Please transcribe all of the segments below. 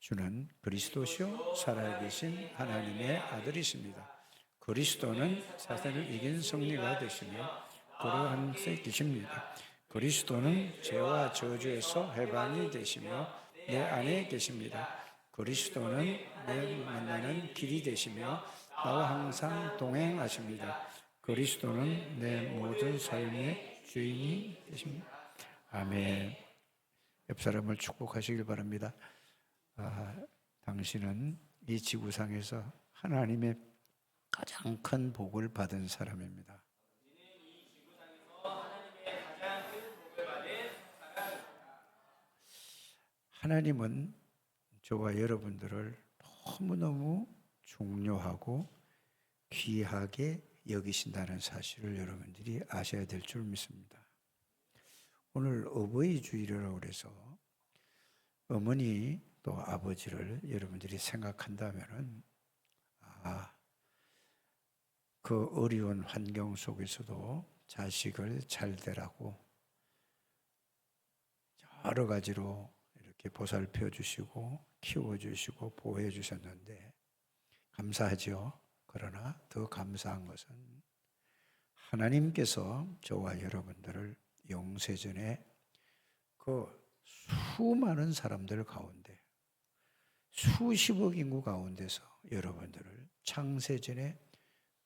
주는 그리스도시요 살아계신 하나님의 아들이십니다. 그리스도는 사단을 이긴 승리가 되시며 그러한 데 계십니다. 그리스도는 죄와 저주에서 해방이 되시며 내 안에 계십니다. 그리스도는 내 만나는 길이 되시며 나와 항상 동행하십니다. 그리스도는 내 모든 삶의 주인이 되십니다. 아멘. 옆 사람을 축복하시길 바랍니다. 당신은 이 지구상에서 하나님의 가장 큰 복을 받은 사람입니다. 하나님은 저와 여러분들을 너무너무 중요하고 귀하게 여기신다는 사실을 여러분들이 아셔야 될 줄 믿습니다. 오늘 어버이 주일이라고 해서 어머니 또 아버지를 여러분들이 생각한다면은 그 어려운 환경 속에서도 자식을 잘 되라고 여러 가지로 이렇게 보살펴 주시고 키워 주시고 보호해 주셨는데 감사하죠. 그러나 더 감사한 것은 하나님께서 저와 여러분들을 영세전에 그 수많은 사람들 가운데 수십억 인구 가운데서 여러분들을 창세전에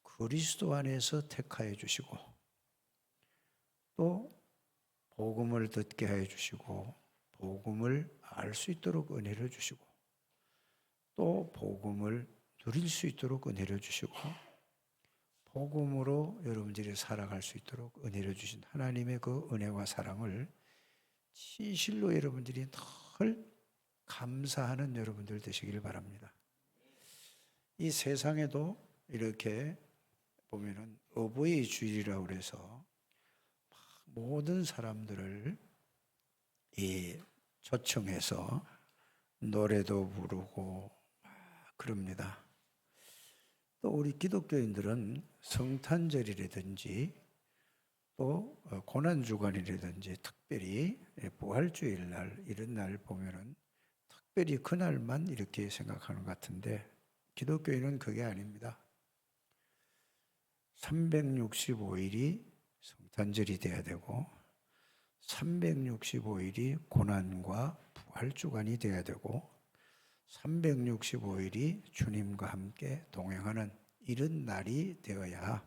그리스도 안에서 택하여 주시고 또 복음을 듣게 해 주시고 복음을 알 수 있도록 은혜를 주시고 또 복음을 누릴 수 있도록 은혜를 주시고 복음으로 여러분들이 살아갈 수 있도록 은혜를 주신 하나님의 그 은혜와 사랑을 진실로 여러분들이 늘 감사하는 여러분들 되시길 바랍니다. 이 세상에도 이렇게 보면은 어버이 주일이라고 그래서 모든 사람들을 초청해서 노래도 부르고 그럽니다. 또 우리 기독교인들은 성탄절이라든지 또 고난주간이라든지 특별히 부활주일 날 이런 날 보면은 특별히 그날만 이렇게 생각하는 것 같은데 기독교인은 그게 아닙니다. 365일이 성탄절이 돼야 되고 365일이 고난과 부활주간이 돼야 되고 365일이 주님과 함께 동행하는 이런 날이 되어야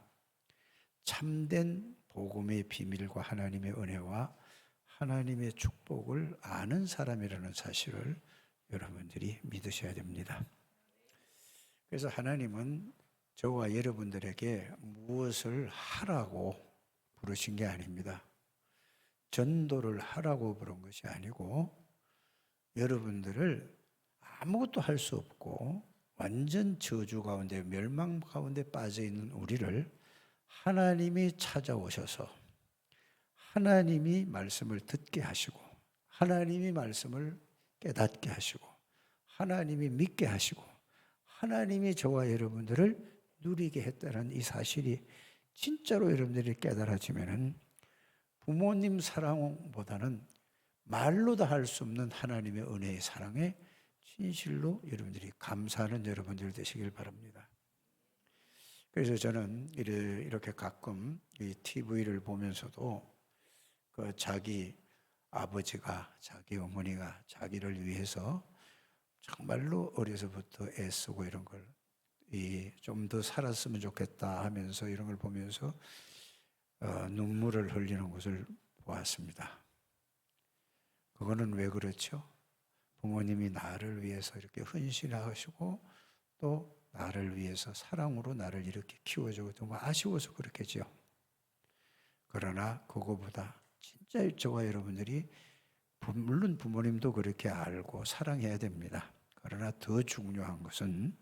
참된 복음의 비밀과 하나님의 은혜와 하나님의 축복을 아는 사람이라는 사실을 여러분들이 믿으셔야 됩니다. 그래서 하나님은 저와 여러분들에게 무엇을 하라고 부르신 게 아닙니다. 전도를 하라고 부른 것이 아니고 여러분들을 아무것도 할 수 없고 완전 저주 가운데 멸망 가운데 빠져 있는 우리를 하나님이 찾아오셔서 하나님이 말씀을 듣게 하시고 하나님이 말씀을 깨닫게 하시고 하나님이 믿게 하시고 하나님이 저와 여러분들을 누리게 했다는 이 사실이 진짜로 여러분들이 깨달아지면은 부모님 사랑보다는 말로 다 할 수 없는 하나님의 은혜의 사랑에 진실로 여러분들이 감사하는 여러분들 되시길 바랍니다. 그래서 저는 이렇게 가끔 이 TV를 보면서도 그 자기 아버지가 자기 어머니가 자기를 위해서 정말로 어려서부터 애쓰고 이런 걸 좀 더 살았으면 좋겠다 하면서 이런 걸 보면서 눈물을 흘리는 것을 보았습니다. 그거는 왜 그렇죠? 부모님이 나를 위해서 이렇게 헌신하시고 또 나를 위해서 사랑으로 나를 이렇게 키워주고 너무 아쉬워서 그렇겠죠. 그러나 그거보다 진짜 저와 여러분들이 물론 부모님도 그렇게 알고 사랑해야 됩니다. 그러나 더 중요한 것은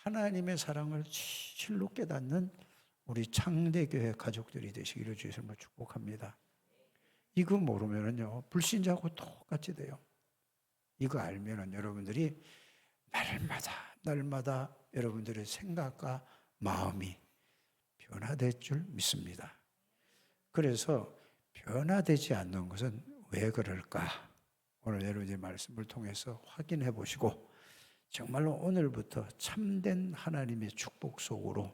하나님의 사랑을 진실로 깨닫는 우리 창대교회 가족들이 되시기를 주님을 축복합니다. 이거 모르면은요 불신자하고 똑같이 돼요. 이거 알면은 여러분들이 날마다 여러분들의 생각과 마음이 변화될 줄 믿습니다. 그래서 변화되지 않는 것은 왜 그럴까? 오늘 여러분의 말씀을 통해서 확인해 보시고 정말로 오늘부터 참된 하나님의 축복 속으로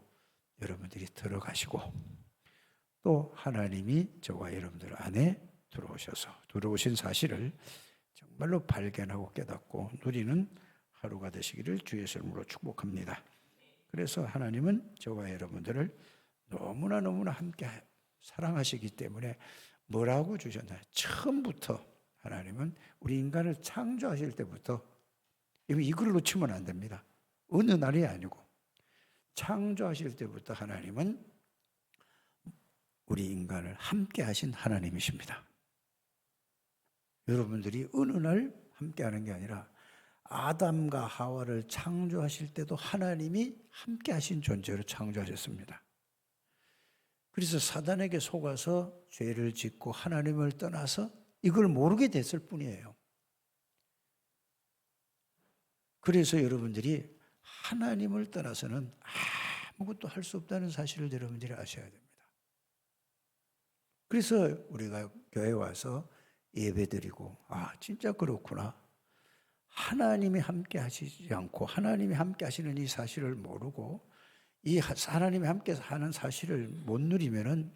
여러분들이 들어가시고 또 하나님이 저와 여러분들 안에 들어오신 사실을 정말로 발견하고 깨닫고 누리는 하루가 되시기를 주의 이름으로 축복합니다. 그래서 하나님은 저와 여러분들을 너무나 함께 사랑하시기 때문에 뭐라고 주셨나요? 처음부터 하나님은 우리 인간을 창조하실 때부터 이걸 놓치면 안 됩니다. 어느 날이 아니고 창조하실 때부터 하나님은 우리 인간을 함께 하신 하나님이십니다. 여러분들이 어느 날 함께 하는 게 아니라 아담과 하와를 창조하실 때도 하나님이 함께 하신 존재로 창조하셨습니다. 그래서 사단에게 속아서 죄를 짓고 하나님을 떠나서 이걸 모르게 됐을 뿐이에요. 그래서 여러분들이 하나님을 떠나서는 아무것도 할 수 없다는 사실을 여러분들이 아셔야 됩니다. 그래서 우리가 교회 와서 예배드리고 진짜 그렇구나. 하나님이 함께 하시지 않고 하나님이 함께 하시는 이 사실을 모르고 이 하나님이 함께 하는 사실을 못 누리면은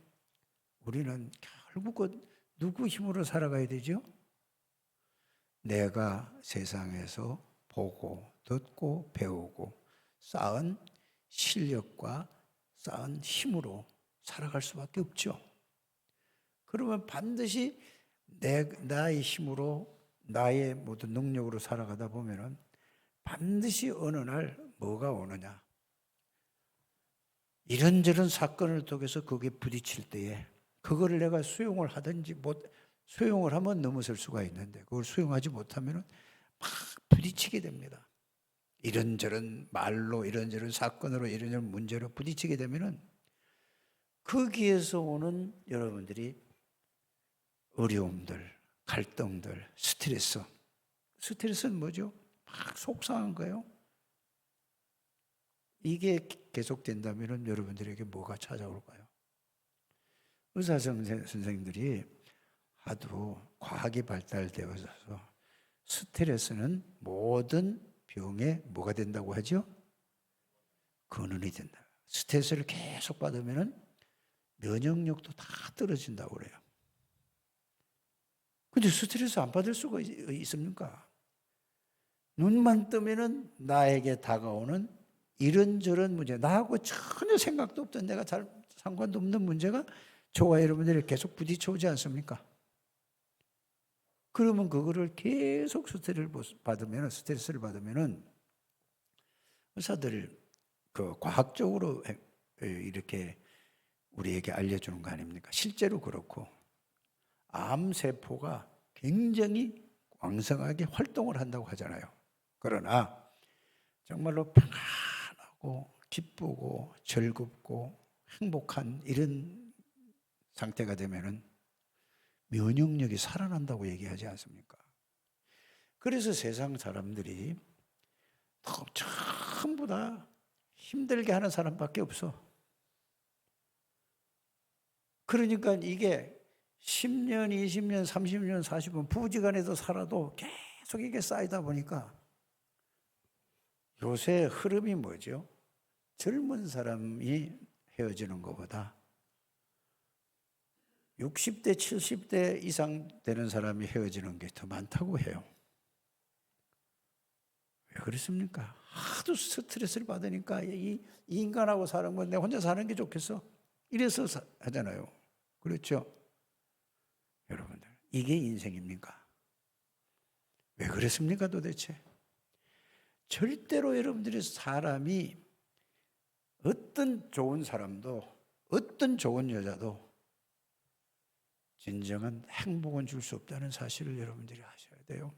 우리는 결국은 누구 힘으로 살아가야 되죠? 내가 세상에서 보고 듣고 배우고 쌓은 실력과 쌓은 힘으로 살아갈 수밖에 없죠. 그러면 반드시 나의 힘으로 나의 모든 능력으로 살아가다 보면은 반드시 어느 날 뭐가 오느냐? 이런저런 사건을 통해서 거기에 부딪힐 때에 그거를 내가 수용을 하든지 수용을 하면 넘어설 수가 있는데 그걸 수용하지 못하면은 막 부딪히게 됩니다. 이런저런 말로 이런저런 사건으로 이런저런 문제로 부딪히게 되면은 거기에서 오는 여러분들이 어려움들, 갈등들, 스트레스는 뭐죠? 막 속상한 거예요. 이게 계속된다면 여러분들에게 뭐가 찾아올까요? 의사 선생님들이 하도 과학이 발달되어서 스트레스는 모든 병에 뭐가 된다고 하죠? 근원이 된다. 스트레스를 계속 받으면 면역력도 다 떨어진다고 그래요. 근데 스트레스 안 받을 수가 있습니까? 눈만 뜨면은 나에게 다가오는 이런저런 문제, 나하고 전혀 생각도 없던 내가 잘 상관도 없는 문제가 저와 여러분들이 계속 부딪혀오지 않습니까? 그러면 그거를 계속 스트레스를 받으면은 의사들 과학적으로 이렇게 우리에게 알려주는 거 아닙니까? 실제로 그렇고 암세포가 굉장히 왕성하게 활동을 한다고 하잖아요. 그러나 정말로 평안하고 기쁘고 즐겁고 행복한 이런 상태가 되면은 면역력이 살아난다고 얘기하지 않습니까? 그래서 세상 사람들이 전부 다 힘들게 하는 사람밖에 없어. 그러니까 이게 10년, 20년, 30년, 40년 부지간에도 살아도 계속 이게 쌓이다 보니까 요새 흐름이 뭐죠? 젊은 사람이 헤어지는 것보다 60대, 70대 이상 되는 사람이 헤어지는 게 더 많다고 해요. 왜 그렇습니까? 하도 스트레스를 받으니까 이 인간하고 사는 건 내가 혼자 사는 게 좋겠어. 이래서 하잖아요. 그렇죠? 여러분들, 이게 인생입니까? 왜 그랬습니까 도대체? 절대로 여러분들이 사람이 어떤 좋은 사람도 어떤 좋은 여자도 진정한 행복은 줄 수 없다는 사실을 여러분들이 아셔야 돼요.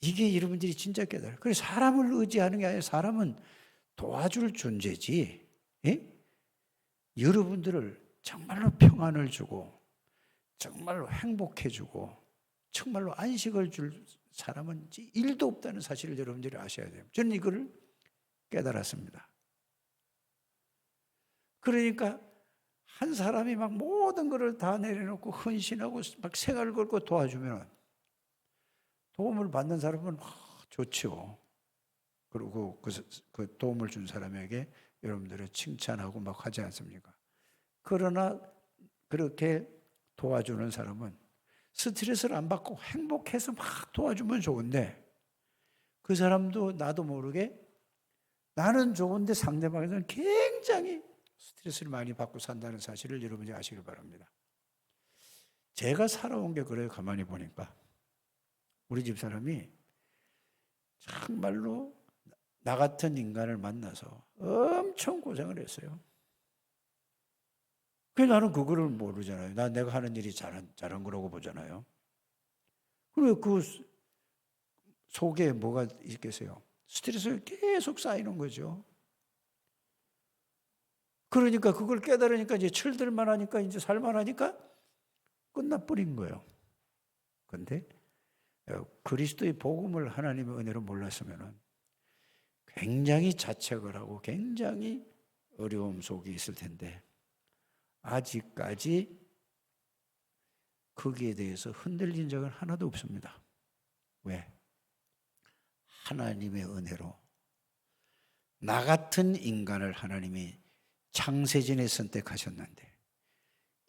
이게 여러분들이 진짜 깨달아요. 그래서 사람을 의지하는 게 아니라 사람은 도와줄 존재지. 예? 여러분들을 정말로 평안을 주고 정말로 행복해 주고 정말로 안식을 줄 사람은 1도 없다는 사실을 여러분들이 아셔야 돼요. 저는 이거를 깨달았습니다. 그러니까 한 사람이 막 모든 것을 다 내려놓고 헌신하고 막 생활을 걸고 도와주면 도움을 받는 사람은 좋죠. 그리고 그 도움을 준 사람에게 여러분들은 칭찬하고 막 하지 않습니까? 그러나 그렇게 도와주는 사람은 스트레스를 안 받고 행복해서 막 도와주면 좋은데, 그 사람도 나도 모르게 나는 좋은데 상대방에서는 굉장히 스트레스를 많이 받고 산다는 사실을 여러분이 아시길 바랍니다. 제가 살아온 게 그래요. 가만히 보니까 우리 집 사람이 정말로 나 같은 인간을 만나서 엄청 고생을 했어요. 그래서 나는 그거를 모르잖아요. 내가 하는 일이 잘한 거라고 보잖아요. 그리고 그 속에 뭐가 있겠어요? 스트레스가 계속 쌓이는 거죠. 그러니까 그걸 깨달으니까 이제 철들만 하니까 이제 살만 하니까 끝나버린 거예요. 그런데 그리스도의 복음을 하나님의 은혜로 몰랐으면 굉장히 자책을 하고 굉장히 어려움 속에 있을 텐데, 아직까지 거기에 대해서 흔들린 적은 하나도 없습니다. 왜? 하나님의 은혜로 나 같은 인간을 하나님이 창세전에 선택하셨는데,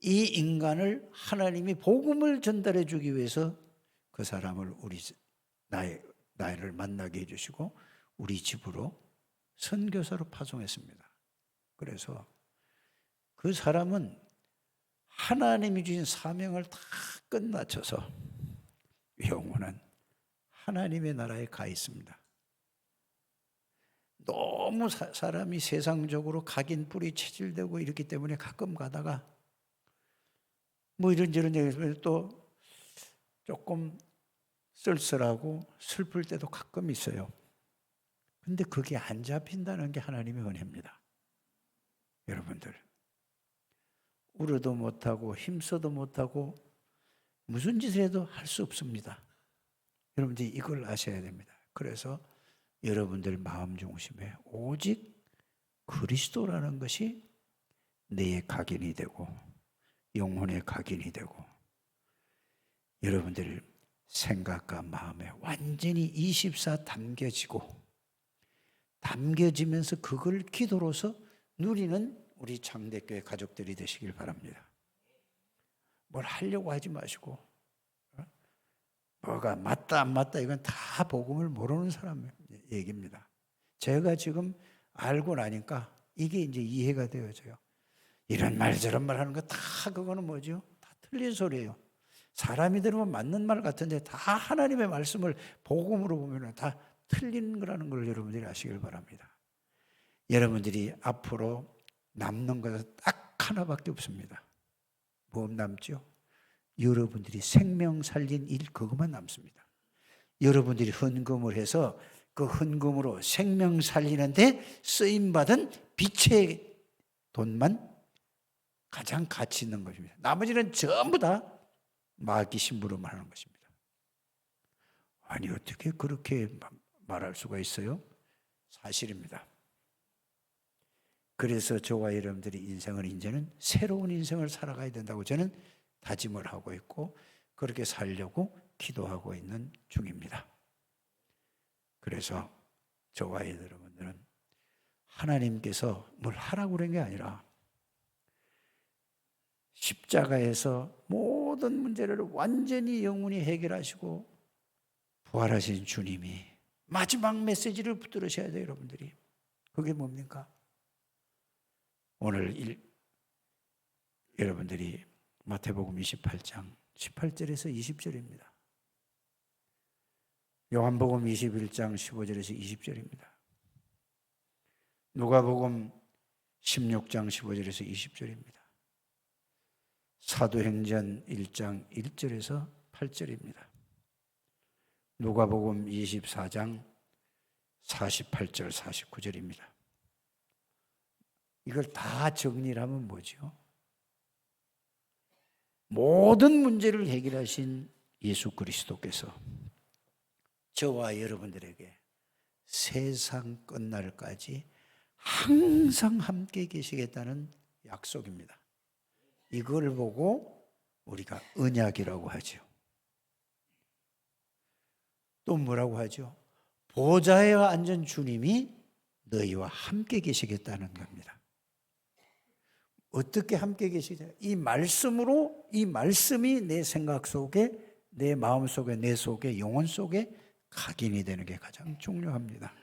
이 인간을 하나님이 복음을 전달해 주기 위해서 그 사람을 나를 만나게 해주시고 우리 집으로 선교사로 파송했습니다. 그래서 그 사람은 하나님이 주신 사명을 다 끝마쳐서 영혼은 하나님의 나라에 가 있습니다. 너무 사람이 세상적으로 각인 뿌리 체질되고 이렇기 때문에 가끔 가다가 뭐 이런저런 얘기를 또 조금 쓸쓸하고 슬플 때도 가끔 있어요. 근데 그게 안 잡힌다는 게 하나님의 은혜입니다. 여러분들, 울어도 못하고 힘써도 못하고 무슨 짓을 해도 할 수 없습니다. 여러분들이 이걸 아셔야 됩니다. 그래서 여러분들 마음 중심에 오직 그리스도라는 것이 내 각인이 되고 영혼의 각인이 되고 여러분들 생각과 마음에 완전히 24 담겨지면서 그걸 기도로서 누리는 우리 장대교회 가족들이 되시길 바랍니다. 뭘 하려고 하지 마시고, 뭐가 맞다 안 맞다 이건 다 복음을 모르는 사람 얘기입니다. 제가 지금 알고 나니까 이게 이제 이해가 되어져요. 이런 말 저런 말 하는 거 다 그거는 뭐죠? 다 틀린 소리예요. 사람이 들으면 맞는 말 같은데 다 하나님의 말씀을 복음으로 보면 다 틀린 거라는 걸 여러분들이 아시길 바랍니다. 여러분들이 앞으로 남는 것은 딱 하나밖에 없습니다. 뭐 남죠? 여러분들이 생명 살린 일 그것만 남습니다. 여러분들이 헌금을 해서 그 헌금으로 생명 살리는데 쓰임받은 빛의 돈만 가장 가치 있는 것입니다. 나머지는 전부 다 마귀 심부름을 하는 것입니다. 아니 어떻게 그렇게 말할 수가 있어요? 사실입니다. 그래서 저와 여러분들이 인생을 이제는 새로운 인생을 살아가야 된다고 저는 다짐을 하고 있고 그렇게 살려고 기도하고 있는 중입니다. 그래서 저와 여러분들은 하나님께서 뭘 하라고 그런 게 아니라 십자가에서 모든 문제를 완전히 영원히 해결하시고 부활하신 주님이 마지막 메시지를 붙들으셔야 돼요, 여러분들이. 그게 뭡니까? 오늘 여러분들이 마태복음 28장 18절에서 20절입니다. 요한복음 21장 15절에서 20절입니다. 누가복음 16장 15절에서 20절입니다. 사도행전 1장 1절에서 8절입니다. 누가복음 24장 48절 49절입니다. 이걸 다 정리를 하면 뭐죠? 모든 문제를 해결하신 예수 그리스도께서 저와 여러분들에게 세상 끝날까지 항상 함께 계시겠다는 약속입니다. 이걸 보고 우리가 언약이라고 하죠. 또 뭐라고 하죠? 보좌에 앉은 주님이 너희와 함께 계시겠다는 겁니다. 어떻게 함께 계시냐? 이 말씀으로, 이 말씀이 내 생각 속에, 내 마음 속에, 내 속에, 영혼 속에 각인이 되는 게 가장 중요합니다.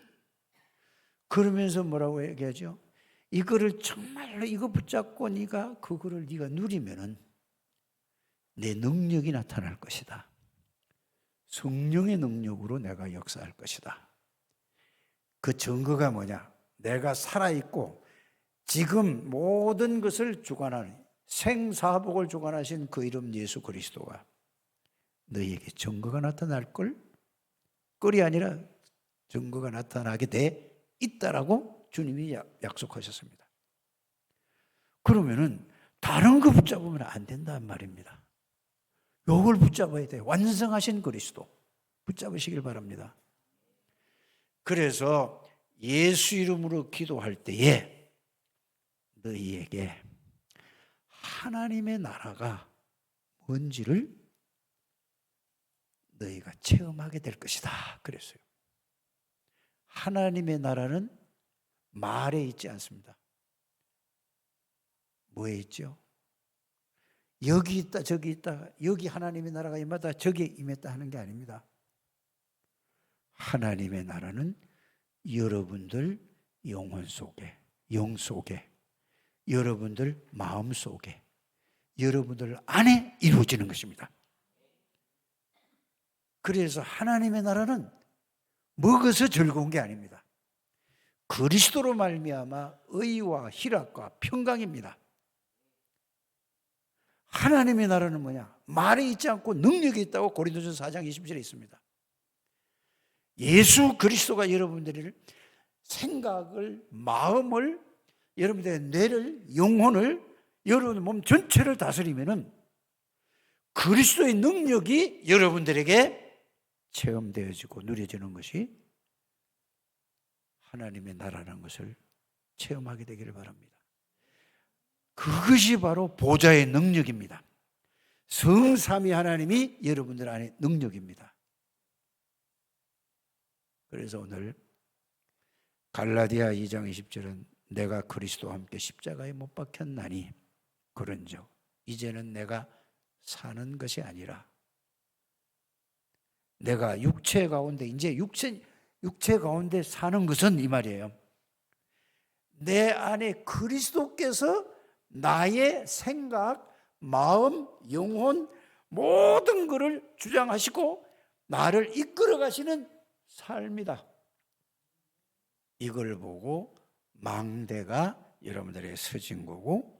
그러면서 뭐라고 얘기하죠? 이거를 정말로 이거 붙잡고 네가 그거를 네가 누리면은 내 능력이 나타날 것이다. 성령의 능력으로 내가 역사할 것이다. 그 증거가 뭐냐? 내가 살아있고 지금 모든 것을 주관하는 생사복을 주관하신 그 이름 예수 그리스도가 너희에게 증거가 나타날 꼴이 아니라 증거가 나타나게 돼 있다라고 주님이 약속하셨습니다. 그러면은 다른 거 붙잡으면 안 된단 말입니다. 요걸 붙잡아야 돼요. 완성하신 그리스도 붙잡으시길 바랍니다. 그래서 예수 이름으로 기도할 때에 너희에게 하나님의 나라가 뭔지를 너희가 체험하게 될 것이다 그랬어요. 하나님의 나라는 말에 있지 않습니다. 뭐에 있죠? 여기 있다 저기 있다, 여기 하나님의 나라가 임하다 저기 임했다 하는 게 아닙니다. 하나님의 나라는 여러분들 영혼 속에, 영 속에, 여러분들 마음 속에, 여러분들 안에 이루어지는 것입니다. 그래서 하나님의 나라는 먹어서 즐거운 게 아닙니다. 그리스도로 말미암아 의와 희락과 평강입니다. 하나님의 나라는 뭐냐? 말에 있지 않고 능력이 있다고 고린도전서 4장 20절에 있습니다. 예수 그리스도가 여러분들의 생각을, 마음을, 여러분들의 뇌를, 영혼을, 여러분의 몸 전체를 다스리면은 그리스도의 능력이 여러분들에게 체험되어지고 누려지는 것이 하나님의 나라라는 것을 체험하게 되기를 바랍니다. 그것이 바로 보좌의 능력입니다. 성삼위 하나님이 여러분들 안에 능력입니다. 그래서 오늘 갈라디아 2장 20절은 내가 그리스도와 함께 십자가에 못 박혔나니 그런즉 이제는 내가 사는 것이 아니라 내가 육체 가운데, 이제 육체 가운데 사는 것은 이 말이에요. 내 안에 그리스도께서 나의 생각, 마음, 영혼 모든 것을 주장하시고 나를 이끌어 가시는 삶이다. 이걸 보고 망대가 여러분들에게 서진 거고,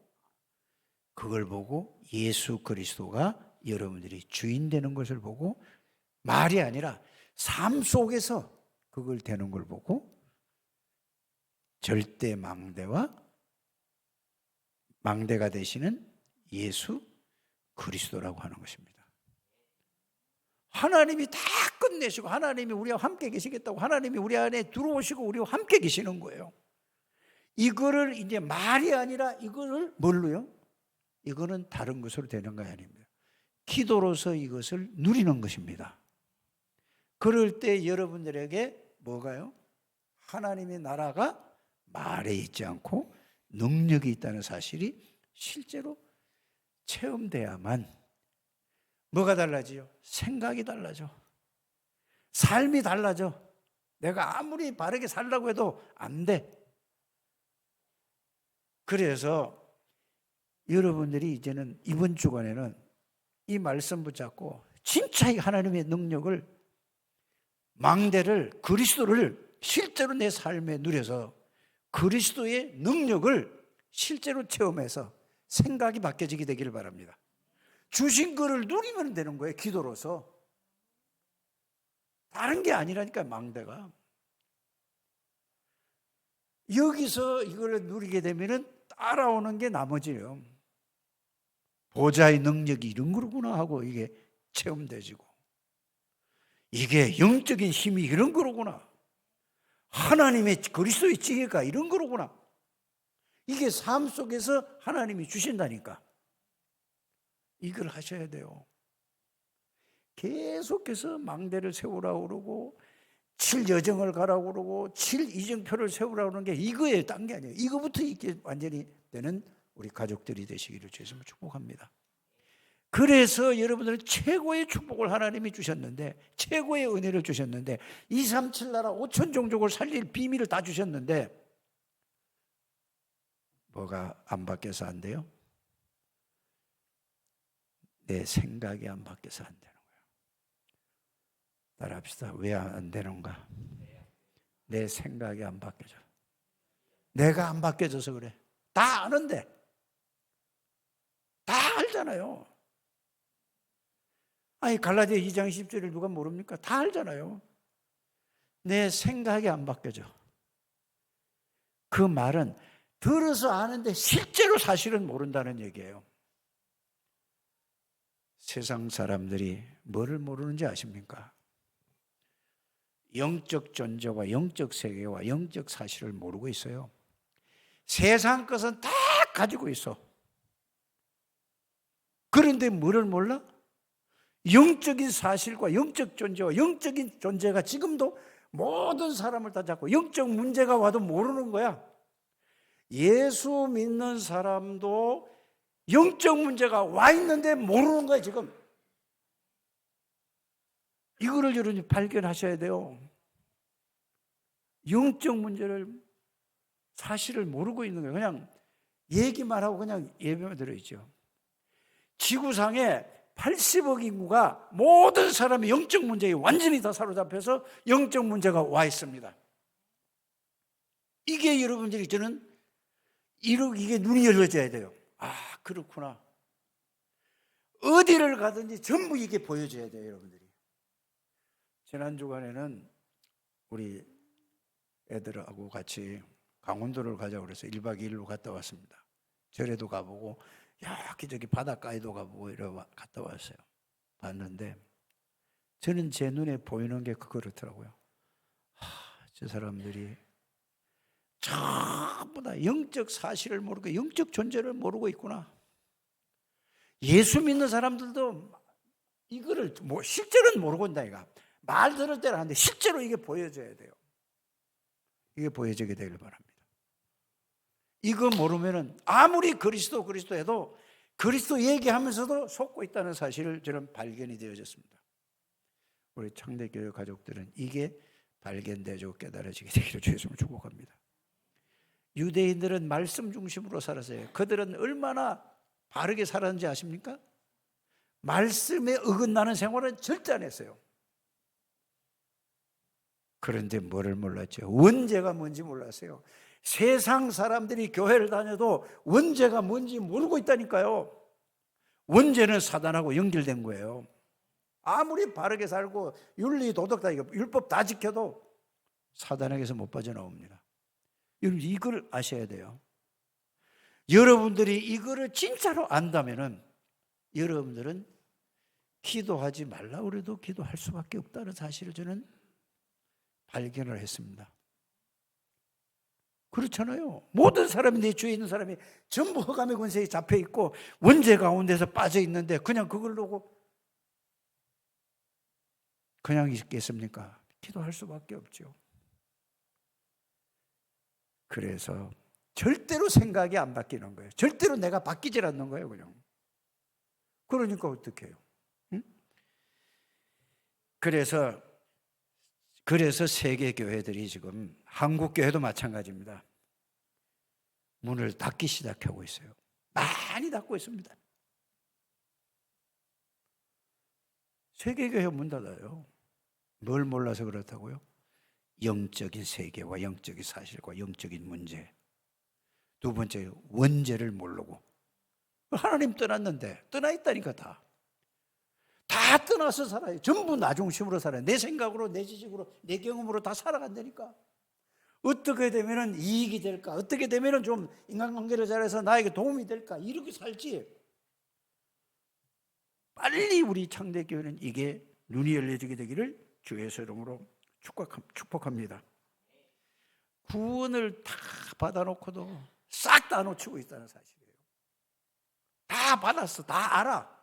그걸 보고 예수 그리스도가 여러분들이 주인 되는 것을 보고, 말이 아니라 삶 속에서 그걸 되는 걸 보고 절대 망대가 되시는 예수 그리스도라고 하는 것입니다. 하나님이 다 끝내시고 하나님이 우리와 함께 계시겠다고, 하나님이 우리 안에 들어오시고 우리와 함께 계시는 거예요. 이거를 이제 말이 아니라 이거를 뭘로요? 이거는 다른 것으로 되는 거 아닙니다. 기도로서 이것을 누리는 것입니다. 그럴 때 여러분들에게 뭐가요? 하나님의 나라가 말에 있지 않고 능력이 있다는 사실이 실제로 체험돼야만 뭐가 달라지요? 생각이 달라져. 삶이 달라져. 내가 아무리 바르게 살라고 해도 안 돼. 그래서 여러분들이 이제는 이번 주간에는 이 말씀 붙잡고 진짜 이 하나님의 능력을, 망대를, 그리스도를 실제로 내 삶에 누려서 그리스도의 능력을 실제로 체험해서 생각이 바뀌어지게 되기를 바랍니다. 주신 거를 누리면 되는 거예요. 기도로서. 다른 게 아니라니까. 망대가 여기서 이걸 누리게 되면 따라오는 게 나머지예요. 보좌의 능력이 이런 거구나 하고 이게 체험되지고, 이게 영적인 힘이 이런 거로구나, 하나님의 그리스도의 지혜가 이런 거로구나, 이게 삶 속에서 하나님이 주신다니까. 이걸 하셔야 돼요. 계속해서 망대를 세우라고 그러고 7여정을 가라고 그러고 7이정표를 세우라고 그러는 게 이거예요. 딴 게 아니에요. 이거부터 이게 완전히 되는 우리 가족들이 되시기를 주님을 축복합니다. 그래서 여러분들은 최고의 축복을 하나님이 주셨는데, 최고의 은혜를 주셨는데, 237 나라 5천 종족을 살릴 비밀을 다 주셨는데 뭐가 안 바뀌어서 안 돼요? 내 생각이 안 바뀌어서 안 되는 거예요. 따라합시다. 왜 안 되는가? 내 생각이 안 바뀌어져. 내가 안 바뀌어져서 그래. 다 아는데, 다 알잖아요. 아니 갈라디아 2장 10절을 누가 모릅니까? 다 알잖아요. 내 생각이 안 바뀌어져. 그 말은 들어서 아는데 실제로 사실은 모른다는 얘기예요. 세상 사람들이 뭐를 모르는지 아십니까? 영적 존재와 영적 세계와 영적 사실을 모르고 있어요. 세상 것은 다 가지고 있어. 그런데 뭐를 몰라? 영적인 사실과 영적 존재와 영적인 존재가 지금도 모든 사람을 다 잡고 영적 문제가 와도 모르는 거야. 예수 믿는 사람도 영적 문제가 와 있는데 모르는 거야 지금. 이거를 여러분이 발견하셔야 돼요. 영적 문제를 사실을 모르고 있는 거예요. 그냥 얘기만 하고 그냥 예배만 들어있죠. 지구상에 80억 인구가 모든 사람이 영적 문제에 완전히 다 사로잡혀서 영적 문제가 와 있습니다. 이게 여러분들이 저는 이게 눈이 열려져야 돼요. 아, 그렇구나. 어디를 가든지 전부 이게 보여줘야 돼요, 여러분들이. 지난 주간에는 우리 애들하고 같이 강원도를 가자고 그래서 1박 2일로 갔다 왔습니다. 절에도 가보고 여기저기 바닷가에도 가보고 이러 갔다 왔어요. 봤는데 저는 제 눈에 보이는 게 그렇더라고요. 저 사람들이 전부 다 영적 사실을 모르고 영적 존재를 모르고 있구나. 예수 믿는 사람들도 이거를 실제로는 모르고 있다. 이거 말 들을 때는 하는데 실제로 이게 보여져야 돼요. 이게 보여지게 되길 바랍니다. 이거 모르면은 아무리 그리스도 해도 그리스도 얘기하면서도 속고 있다는 사실을 저는 발견이 되어졌습니다. 우리 창대교회 가족들은 이게 발견되고 깨달아지게 되기를 주의 이름으로 축복합니다. 유대인들은 말씀 중심으로 살았어요. 그들은 얼마나 바르게 살았는지 아십니까? 말씀에 어긋나는 생활은 절대 안 했어요. 그런데 뭐를 몰랐죠? 원죄가 뭔지 몰랐어요. 세상 사람들이 교회를 다녀도 원죄가 뭔지 모르고 있다니까요. 원죄는 사단하고 연결된 거예요. 아무리 바르게 살고 윤리, 도덕 다 율법 다 지켜도 사단에게서 못 빠져나옵니다. 여러분 이걸 아셔야 돼요. 여러분들이 이거를 진짜로 안다면은 여러분들은 기도하지 말라 그래도 기도할 수밖에 없다는 사실을 저는 발견을 했습니다. 그렇잖아요. 모든 사람이 내 주위에 있는 사람이 전부 흑암의 권세에 잡혀 있고 원죄 가운데서 빠져 있는데 그냥 그걸 놓고 그냥 있겠습니까? 기도할 수밖에 없죠. 그래서 절대로 생각이 안 바뀌는 거예요. 절대로 내가 바뀌질 않는 거예요, 그냥. 그러니까 어떻게 해요? 응? 그래서 세계 교회들이 지금 한국 교회도 마찬가지입니다. 문을 닫기 시작하고 있어요. 많이 닫고 있습니다. 세계 교회 문 닫아요. 뭘 몰라서 그렇다고요? 영적인 세계와 영적인 사실과 영적인 문제. 두 번째, 원죄를 모르고. 하나님 떠났는데 떠나 있다니까 다 떠나서 살아요. 전부 나 중심으로 살아요. 내 생각으로, 내 지식으로, 내 경험으로 다 살아간다니까. 어떻게 되면 이익이 될까? 어떻게 되면 좀 인간관계를 잘해서 나에게 도움이 될까? 이렇게 살지. 빨리 우리 창대교회는 이게 눈이 열려지게 되기를 주의 이름으로 축복합니다. 구원을 다 받아놓고도 싹 다 놓치고 있다는 사실이에요. 다 받았어. 다 알아.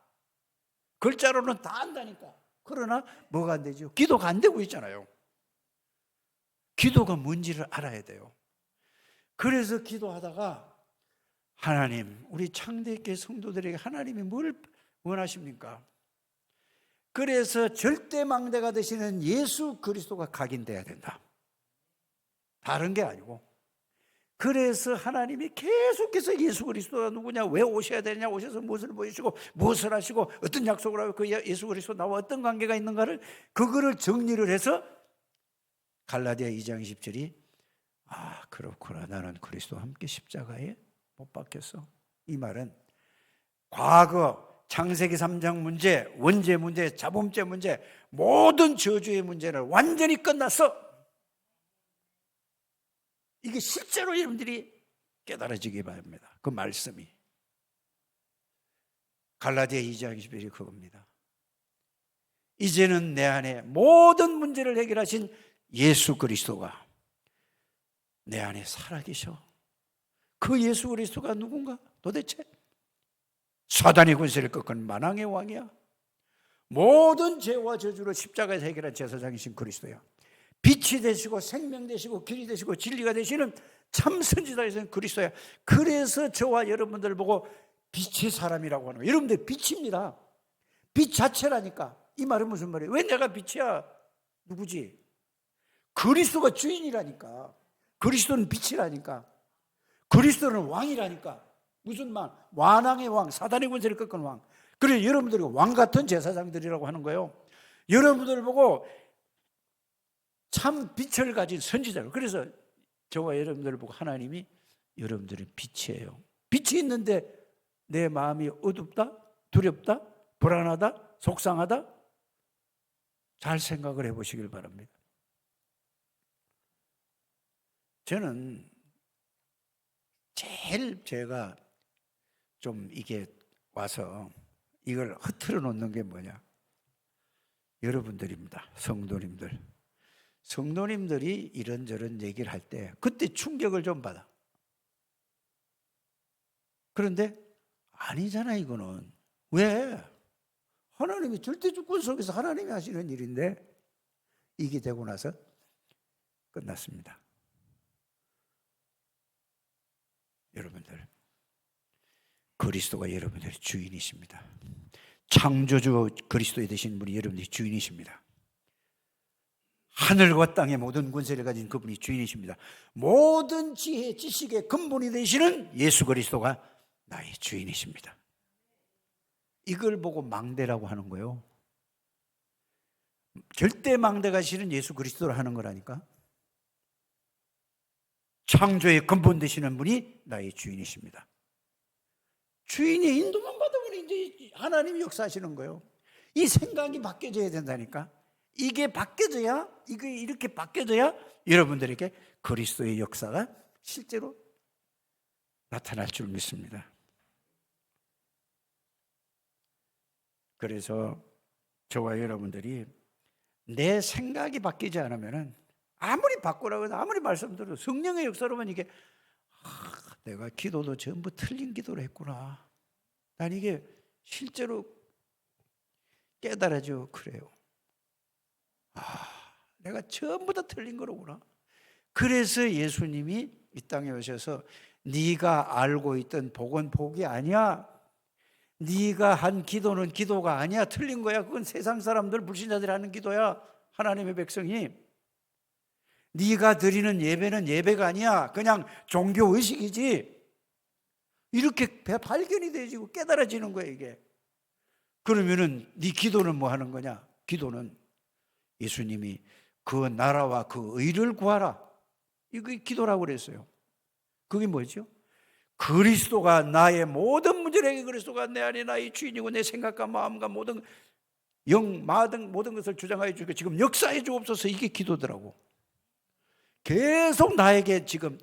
글자로는 다 안다니까. 그러나 뭐가 안 되죠? 기도가 안 되고 있잖아요. 기도가 뭔지를 알아야 돼요. 그래서 기도하다가 하나님, 우리 창대교회 성도들에게 하나님이 뭘 원하십니까? 그래서 절대망대가 되시는 예수 그리스도가 각인돼야 된다. 다른 게 아니고. 그래서 하나님이 계속해서 예수 그리스도가 누구냐, 왜 오셔야 되냐, 오셔서 무엇을 보이시고 무엇을 하시고 어떤 약속을 하고 그 예수 그리스도 나와 어떤 관계가 있는가를, 그거를 정리를 해서 갈라디아 2장 20절이 아 그렇구나, 나는 그리스도와 함께 십자가에 못 박혔어. 이 말은 과거 창세기 3장 문제, 원죄 문제, 자범죄 문제, 모든 저주의 문제는 완전히 끝났어. 이게 실제로 여러분들이 깨달아지기 바랍니다. 그 말씀이 갈라디아 2장 20절이 그겁니다. 이제는 내 안에 모든 문제를 해결하신 예수 그리스도가 내 안에 살아계셔. 그 예수 그리스도가 누군가? 도대체 사단의 권세를 꺾은 만왕의 왕이야. 모든 죄와 저주를 십자가에서 해결한 제사장이신 그리스도야. 빛이 되시고 생명 되시고 길이 되시고 진리가 되시는 참 선지자이신 그리스도야. 그래서 저와 여러분들 보고 빛의 사람이라고 하는 거예요. 여러분들 빛입니다. 빛 자체라니까. 이 말은 무슨 말이에요? 왜 내가 빛이야? 누구지? 그리스도가 주인이라니까. 그리스도는 빛이라니까. 그리스도는 왕이라니까. 무슨 왕? 완왕의 왕, 사단의 권세를 꺾은 왕. 그래서 여러분들이 왕 같은 제사장들이라고 하는 거예요. 여러분들 보고 참 빛을 가진 선지자로. 그래서 저와 여러분들을 보고 하나님이 여러분들은 빛이에요. 빛이 있는데 내 마음이 어둡다? 두렵다? 불안하다? 속상하다? 잘 생각을 해보시길 바랍니다. 저는 제일 제가 좀 이게 와서 이걸 흐트러 놓는 게 뭐냐? 여러분들입니다. 성도님들. 성도님들이 이런저런 얘기를 할 때 그때 충격을 좀 받아. 그런데 아니잖아 이거는. 왜? 하나님이 절대주권 속에서 하나님이 하시는 일인데 이게 되고 나서 끝났습니다. 여러분들, 그리스도가 여러분들의 주인이십니다. 창조주 그리스도에 되신 분이 여러분들의 주인이십니다. 하늘과 땅의 모든 권세를 가진 그분이 주인이십니다. 모든 지혜, 지식의 근본이 되시는 예수 그리스도가 나의 주인이십니다. 이걸 보고 망대라고 하는 거예요. 절대 망대가 실은 예수 그리스도를 하는 거라니까. 창조의 근본 되시는 분이 나의 주인이십니다. 주인의 인도만 받으면 이제 하나님이 역사하시는 거예요. 이 생각이 바뀌어져야 된다니까. 이게 바뀌어져야, 이게 이렇게 바뀌어져야 여러분들에게 그리스도의 역사가 실제로 나타날 줄 믿습니다. 그래서 저와 여러분들이 내 생각이 바뀌지 않으면 아무리 바꾸라고 해도 아무리 말씀드려도 성령의 역사로만 이게 내가 기도도 전부 틀린 기도를 했구나. 난 이게 실제로 깨달아져. 그래요. 내가 전부 다 틀린 거로구나. 그래서 예수님이 이 땅에 오셔서 네가 알고 있던 복은 복이 아니야. 네가 한 기도는 기도가 아니야. 틀린 거야. 그건 세상 사람들, 불신자들이 하는 기도야. 하나님의 백성이. 네가 드리는 예배는 예배가 아니야. 그냥 종교의식이지. 이렇게 발견이 되지고 깨달아지는 거야 이게. 그러면은 네 기도는 뭐 하는 거냐? 기도는 예수님이 그 나라와 그 의를 구하라. 이거 기도라고 그랬어요. 그게 뭐죠? 그리스도가 나의 모든 문제를 해결해. 그리스도가 내 안에 나의 주인이고 내 생각과 마음과 모든 영, 마등 모든 것을 주장하여 주고 지금 역사해 주옵소서. 이게 기도더라고. 계속 나에게 지금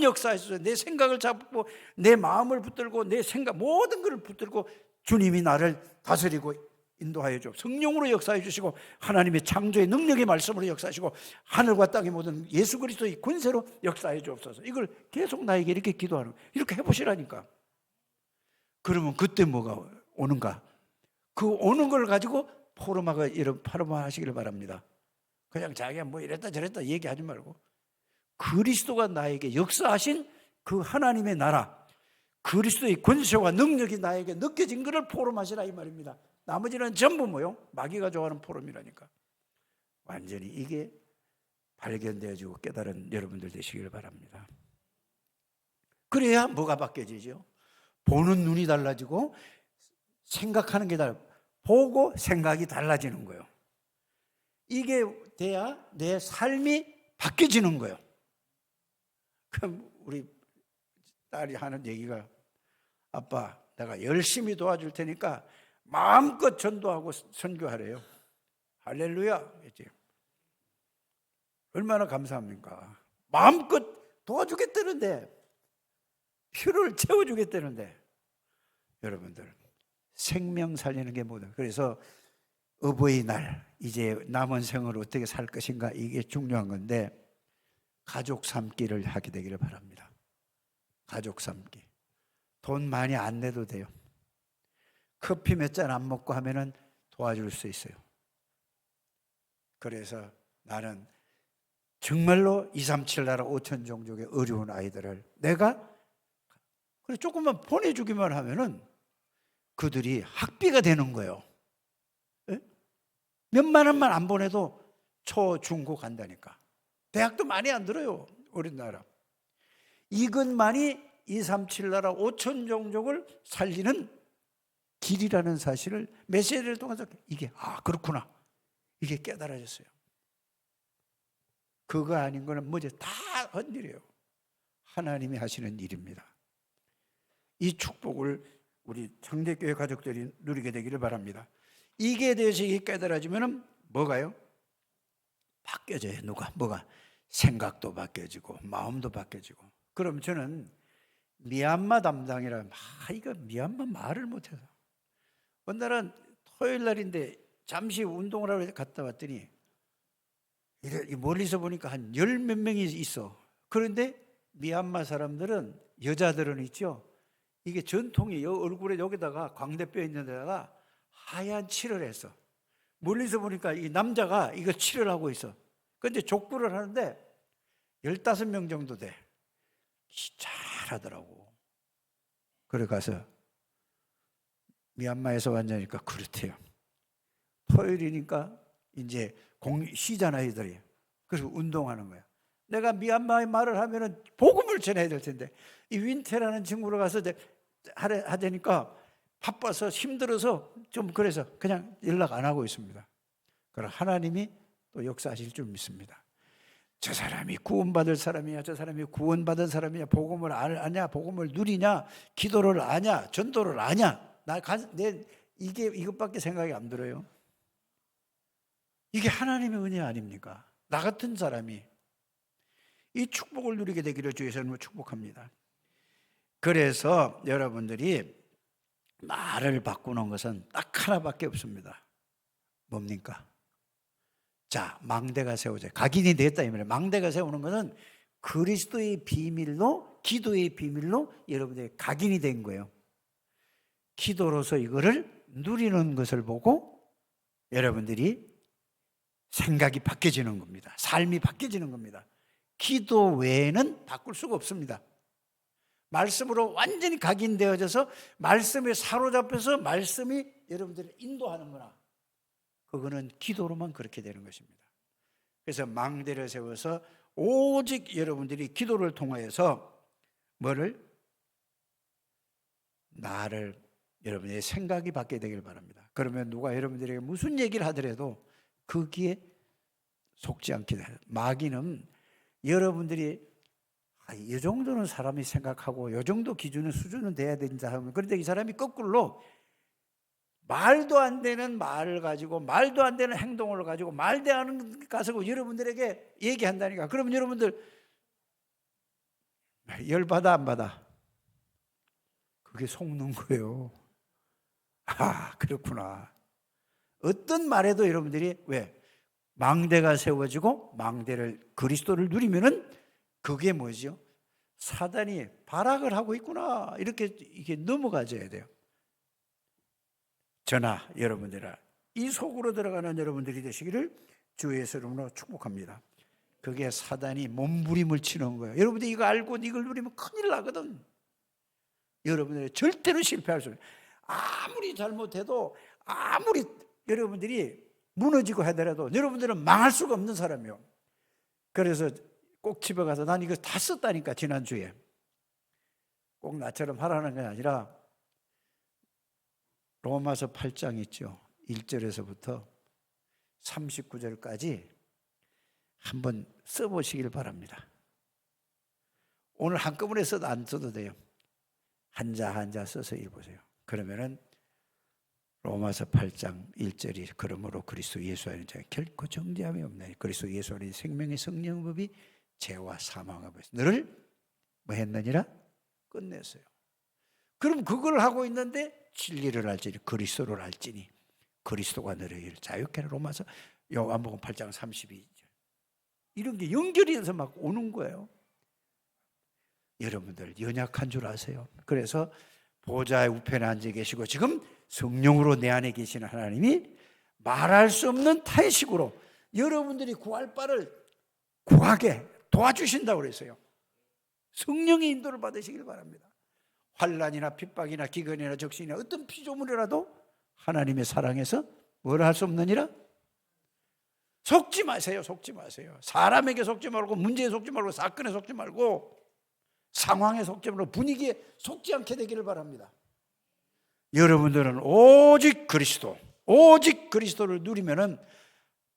역사해 주소서. 내 생각을 잡고 내 마음을 붙들고 내 생각 모든 것을 붙들고 주님이 나를 다스리고 인도하여 주옵소서. 성령으로 역사해 주시고 하나님의 창조의 능력의 말씀으로 역사하시고 하늘과 땅의 모든 예수 그리스도의 권세로 역사해 주옵소서. 이걸 계속 나에게 이렇게 기도하는, 이렇게 해보시라니까. 그러면 그때 뭐가 오는가? 그 오는 걸 가지고 포럼하시기를 바랍니다. 그냥 자기가 뭐 이랬다 저랬다 얘기하지 말고 그리스도가 나에게 역사하신 그 하나님의 나라, 그리스도의 권세와 능력이 나에게 느껴진 것을 포럼하시라 이 말입니다. 나머지는 전부 뭐요? 마귀가 좋아하는 포럼이라니까. 완전히 이게 발견되어지고 깨달은 여러분들 되시길 바랍니다. 그래야 뭐가 바뀌어지죠? 보는 눈이 달라지고 생각하는 게 보고 생각이 달라지는 거예요. 이게 돼야 내 삶이 바뀌어지는 거예요. 그럼 우리 딸이 하는 얘기가 아빠 내가 열심히 도와줄 테니까 마음껏 전도하고 선교하래요. 할렐루야. 얼마나 감사합니까? 마음껏 도와주겠다는데 필요를 채워주겠다는데 여러분들 생명 살리는 게 뭐다. 그래서 어버이날 이제 남은 생을 어떻게 살 것인가 이게 중요한 건데 가족 삶기를 하게 되기를 바랍니다. 가족 삶기. 돈 많이 안 내도 돼요. 커피 몇 잔 안 먹고 하면은 도와줄 수 있어요. 그래서 나는 정말로 237 나라 5천 종족의 어려운 아이들을 내가 그래 조금만 보내주기만 하면은 그들이 학비가 되는 거예요. 예? 몇만 원만 안 보내도 초, 중, 고 간다니까. 대학도 많이 안 들어요. 어린 나라. 이것만이 237 나라 5천 종족을 살리는 길이라는 사실을 메시지를 통해서 이게 그렇구나. 이게 깨달아졌어요. 그거 아닌 거는 뭐지? 다 헛일이에요. 하나님이 하시는 일입니다. 이 축복을 우리 창대교회 가족들이 누리게 되기를 바랍니다. 이게 대해서 깨달아지면 뭐가요? 바뀌어져요. 뭐가? 생각도 바뀌어지고 마음도 바뀌어지고. 그럼 저는 미얀마 담당이라 이거 미얀마 말을 못해서 어느 날은 토요일 날인데 잠시 운동을 하러 갔다 왔더니 멀리서 보니까 한 열 몇 명이 있어. 그런데 미얀마 사람들은 여자들은 있죠. 이게 전통이 얼굴에 여기다가 광대뼈 있는 데다가 하얀 칠을 했어. 멀리서 보니까 이 남자가 이거 칠을 하고 있어. 그런데 족구를 하는데 15명 정도 돼. 잘하더라고. 그래 가서 미얀마에서 왔냐니까 그렇대요. 토요일이니까 이제 쉬잖아 이들이. 그래서 운동하는 거야. 내가 미얀마의 말을 하면은 복음을 전해야 될 텐데 이 윈테라는 친구를 가서 하자니까 바빠서 힘들어서 좀 그래서 그냥 연락 안 하고 있습니다. 그럼 하나님이 또 역사하실 줄 믿습니다. 저 사람이 구원받을 사람이야, 저 사람이 구원받은 사람이야, 복음을 아냐, 복음을 누리냐, 기도를 아냐, 전도를 아냐, 이것밖에 생각이 안 들어요. 이게 하나님의 은혜 아닙니까? 나 같은 사람이 이 축복을 누리게 되기를 주의 이름으로 축복합니다. 그래서 여러분들이 말을 바꾸는 것은 딱 하나밖에 없습니다. 뭡니까? 자, 망대가 세워져. 각인이 됐다 이 말이에요. 망대가 세우는 것은 그리스도의 비밀로, 기도의 비밀로 여러분들이 각인이 된 거예요. 기도로서 이거를 누리는 것을 보고 여러분들이 생각이 바뀌어지는 겁니다. 삶이 바뀌어지는 겁니다. 기도 외에는 바꿀 수가 없습니다. 말씀으로 완전히 각인되어져서 말씀에 사로잡혀서 말씀이 여러분들을 인도하는 거나 그거는 기도로만 그렇게 되는 것입니다. 그래서 망대를 세워서 오직 여러분들이 기도를 통하여서 나를 여러분의 생각이 바뀌게 되길 바랍니다. 그러면 누가 여러분들에게 무슨 얘기를 하더라도 거기에 속지 않게 돼요. 마귀는 여러분들이 이 정도는 사람이 생각하고 이 정도 기준의 수준은 돼야 된다 하면 그런데 이 사람이 거꾸로 말도 안 되는 말을 가지고 말도 안 되는 행동을 가지고 말도 안 되는 것 가지고 여러분들에게 얘기한다니까. 그러면 여러분들 열받아 안 받아? 그게 속는 거예요. 그렇구나. 어떤 말에도 여러분들이 망대가 세워지고 망대를 그리스도를 누리면은 그게 뭐죠? 사단이 발악을 하고 있구나. 이렇게 이게 넘어가져야 돼요. 저나 여러분들아 이 속으로 들어가는 여러분들이 되시기를 주 예수 이름으로 축복합니다. 그게 사단이 몸부림을 치는 거예요. 여러분들이 이거 알고 이걸 누리면 큰일 나거든. 여러분들이 절대로 실패할 수 없어요. 아무리 잘못해도 아무리 여러분들이 무너지고 하더라도 여러분들은 망할 수가 없는 사람이에요. 그래서 꼭 집에 가서 난 이거 다 썼다니까. 지난주에 꼭 나처럼 하라는 게 아니라 로마서 8장 있죠. 1절에서부터 39절까지 한번 써보시길 바랍니다. 오늘 한꺼번에 써도 안 써도 돼요. 한자 한자 써서 읽어보세요. 그러면은 로마서 8장 1절이 그러므로 그리스도 예수 안에 결코 정죄함이 없나니 그리스도 예수 안에 생명의 성령법이 죄와 사망의 법에서 너를 뭐 했느니라? 끝냈어요. 그럼 그걸 하고 있는데 진리를 알지니 그리스도를 알지니 그리스도가 너를 자유케 하라. 로마서 요한복음 8장 32절. 이런 게 연결이 돼서 막 오는 거예요. 여러분들 연약한 줄 아세요? 그래서 보좌의 우편에 앉아 계시고 지금 성령으로 내 안에 계시는 하나님이 말할 수 없는 탄식으로 여러분들이 구할 바를 구하게 도와주신다고 그랬어요. 성령의 인도를 받으시길 바랍니다. 환난이나 핍박이나 기근이나 적신이나 어떤 피조물이라도 하나님의 사랑에서 뭘 할 수 없느니라? 속지 마세요. 속지 마세요. 사람에게 속지 말고 문제에 속지 말고 사건에 속지 말고 상황에 속지 말고 분위기에 속지 않게 되기를 바랍니다. 여러분들은 오직 그리스도를 누리면은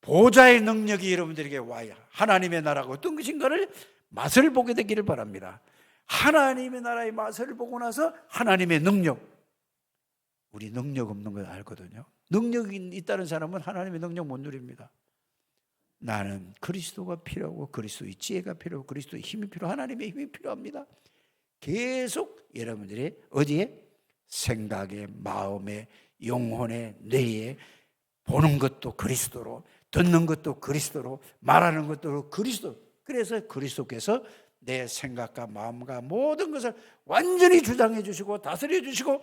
보좌의 능력이 여러분들에게 와야 하나님의 나라가 어떤 것인가를 맛을 보게 되기를 바랍니다. 하나님의 나라의 맛을 보고 나서 하나님의 능력, 우리 능력 없는 걸 알거든요. 능력이 있다는 사람은 하나님의 능력 못 누립니다. 나는 그리스도가 필요하고 그리스도의 지혜가 필요하고 그리스도의 힘이 필요하고 하나님의 힘이 필요합니다. 계속 여러분들이 어디에? 생각에, 마음에, 영혼에, 뇌에 보는 것도 그리스도로, 듣는 것도 그리스도로, 말하는 것도 그리스도. 그래서 그리스도께서 내 생각과 마음과 모든 것을 완전히 주장해 주시고 다스려 주시고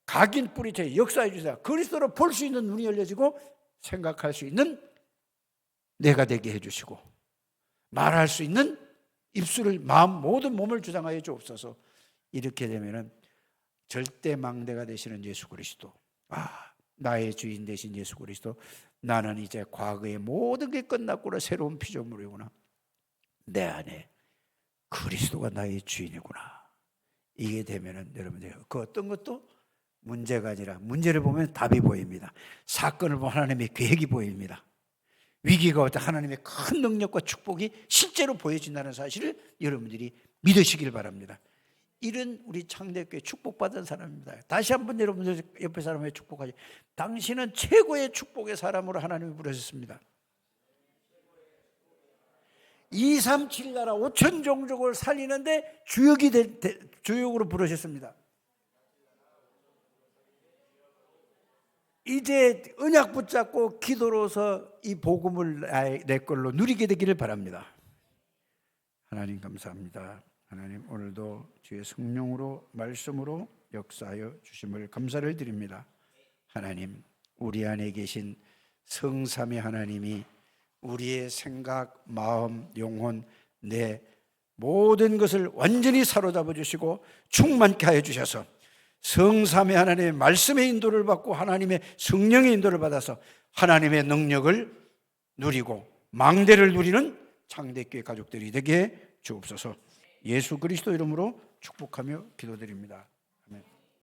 각인 뿌리채 역사해 주세요. 그리스도로 볼 수 있는 눈이 열려지고 생각할 수 있는 내가 되게 해주시고 말할 수 있는 입술을 마음 모든 몸을 주장하여 주옵소서. 이렇게 되면은 절대 망대가 되시는 예수 그리스도, 나의 주인 되신 예수 그리스도, 나는 이제 과거의 모든 게 끝났구나. 새로운 피조물이구나. 내 안에 그리스도가 나의 주인이구나. 이게 되면은 여러분들 그 어떤 것도 문제가 아니라 문제를 보면 답이 보입니다. 사건을 보면 하나님의 계획이 보입니다. 위기가 올 때 하나님의 큰 능력과 축복이 실제로 보여진다는 사실을 여러분들이 믿으시길 바랍니다. 이런 우리 창대교회 축복받은 사람입니다. 다시 한번 여러분들 옆에 사람에게 축복하지. 당신은 최고의 축복의 사람으로 하나님이 부르셨습니다. 237 나라 5천 종족을 살리는데 주역으로 부르셨습니다. 이제 언약 붙잡고 기도로서 이 복음을 내 걸로 누리게 되기를 바랍니다. 하나님 감사합니다. 하나님 오늘도 주의 성령으로 말씀으로 역사하여 주심을 감사를 드립니다. 하나님 우리 안에 계신 성삼의 하나님이 우리의 생각, 마음, 영혼, 내 모든 것을 완전히 사로잡아 주시고 충만케 하여 주셔서 성삼의 하나님의 말씀의 인도를 받고 하나님의 성령의 인도를 받아서 하나님의 능력을 누리고 망대를 누리는 창대교회 가족들이 되게 주옵소서. 예수 그리스도 이름으로 축복하며 기도드립니다. 아멘.